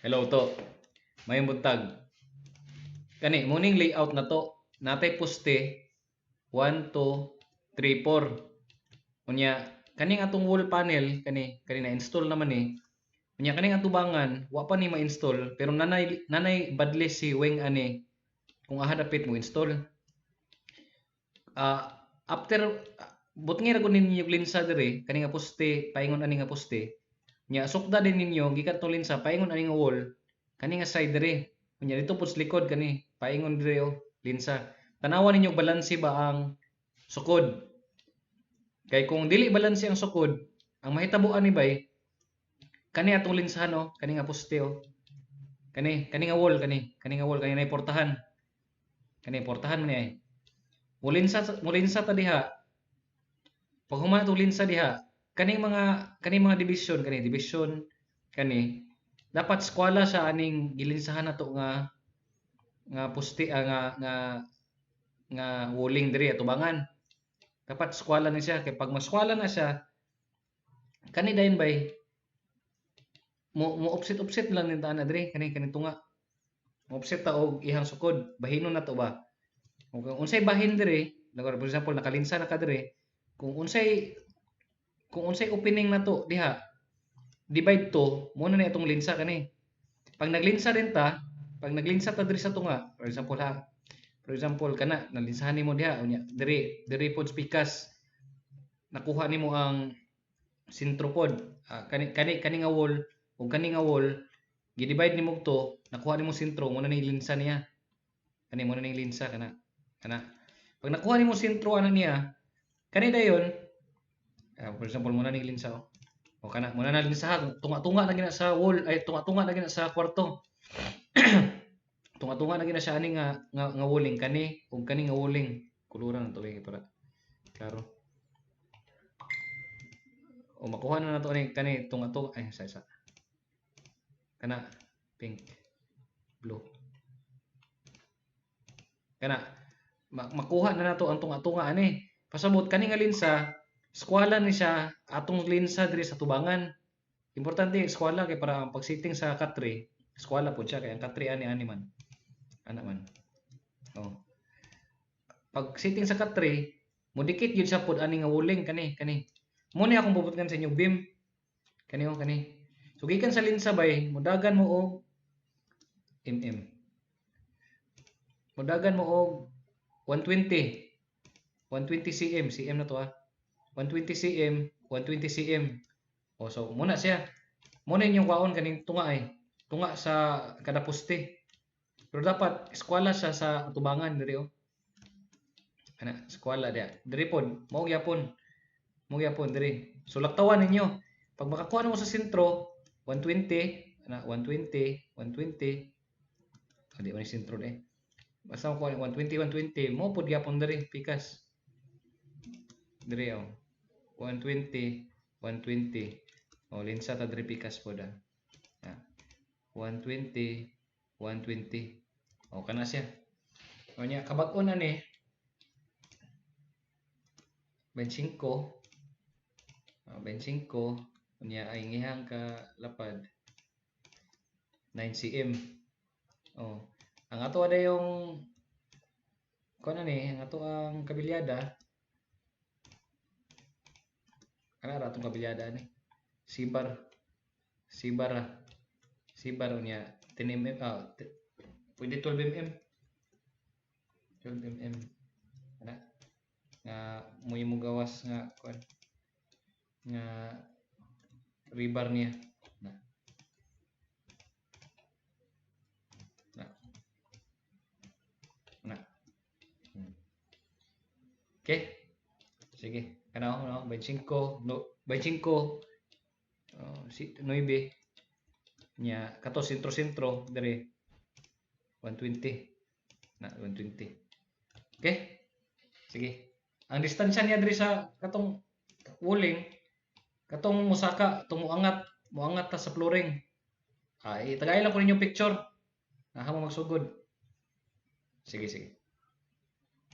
Hello to. May buntag. Kani morning layout na to. Natay poste 1 2 3 4. Unya kaning atong wall panel kani na install naman ni. Unya kaning atubangan wa pa ni ma-install pero nanay badless si wing ani kung aha dapit mo install. After butngi ra gud ninyo linsa dire kani nga poste paingon ani nga poste. Nya sukda din ninyo gikan tong linsa paingon ani nga wall kani nga side dire. Unya dito pud sa likod kani paingon dire linsa. Tanawan ninyo balanse ba ang sukod. Kay kung dili balanse ang sukod, ang mahitabuan ni bay kani atong linsahan kani nga poste kani nga wall kani nga wall kani na portahan. Kani portahan man ni ay. Mulinsa ta diha. Pag human atong linsa diha, kaning mga division kani dapat skwala sa aning gilinsahan nato nga poste nga walling diri atubangan. Dapat skwala na siya kay pag maskwala na siya kani dayon bay mo offset lang din ta na diri kani tunga. Mo offset ta og ihang sukod, bahinon na to ba. Kung unsay bahin diri, for example nakalinsa na ka diri, kung unsay opening na to diha, divide to, mo na itong linsa kani. Pag naglinsa ta diri sa tunga, for example kana nalinsahan nimo diha unya diri pod pikas nakuha nimo ang sentro pod. Kani nga wall ug kani nga wall gi-divide nimo to, nakuha nimo sentro, mo na ni linsa niya. Kani mo na ni linsa kana. Pag nakuha nimo sentro ana niya, kani dayon for example mo na ni linsa o kana mo na linsahan tunga-tunga na gina sa wall ay tunga-tunga na gina sa kwarto. Tunga-tunga na gina siya ani nga walling kani ug kani nga walling kuluran to para klaro. O makuha na nato ni kani tunga-tunga ay sa kana pink blue kana makuha na nato ang tunga-tunga ani pasabot kani nga linsa skwala ni siya atong linsa diri sa tubangan. Importante skwala kay para ang pag-setting sa katre skwala po siya kay ang katre ani man ana man. Pag setting sa katre mo dikit gyud sa pod ani nga walling kani mo ni akong bubutgan sa inyo beam kani so gikan sa linsa bay mudagan mo og mudagan mo og 120 cm na to 120 cm 120 cm so muna siya muna inyong kwaon kaning tunga sa kada poste pero dapat eskwala siya sa tubangan diri ana eskwala diri pod mao gyapon diri so laktawan ninyo pag makakuha mo sa sentro 120 ana 120 di man sentro basta mo 120 mo pod gyapon diri pikas diri 120 linsa ta diri pikas pod 120 kana siya nya kabag-on ani 25 nya ay ngihang ka lapad 9 cm ang ato ada yung ang ato ang kabilyada ana ra atong kabilyada ni sibar unya 10 mm pwede 12 mm ana nga mo gawas nga nga rebar niya okay sige kana 25 9 nya kato sentro diri 120 okay sige ang distansya niya diri sa katong walling katong musaka tong moangat ta sa flooring itagay lang ko ninyo picture mo magsugod sige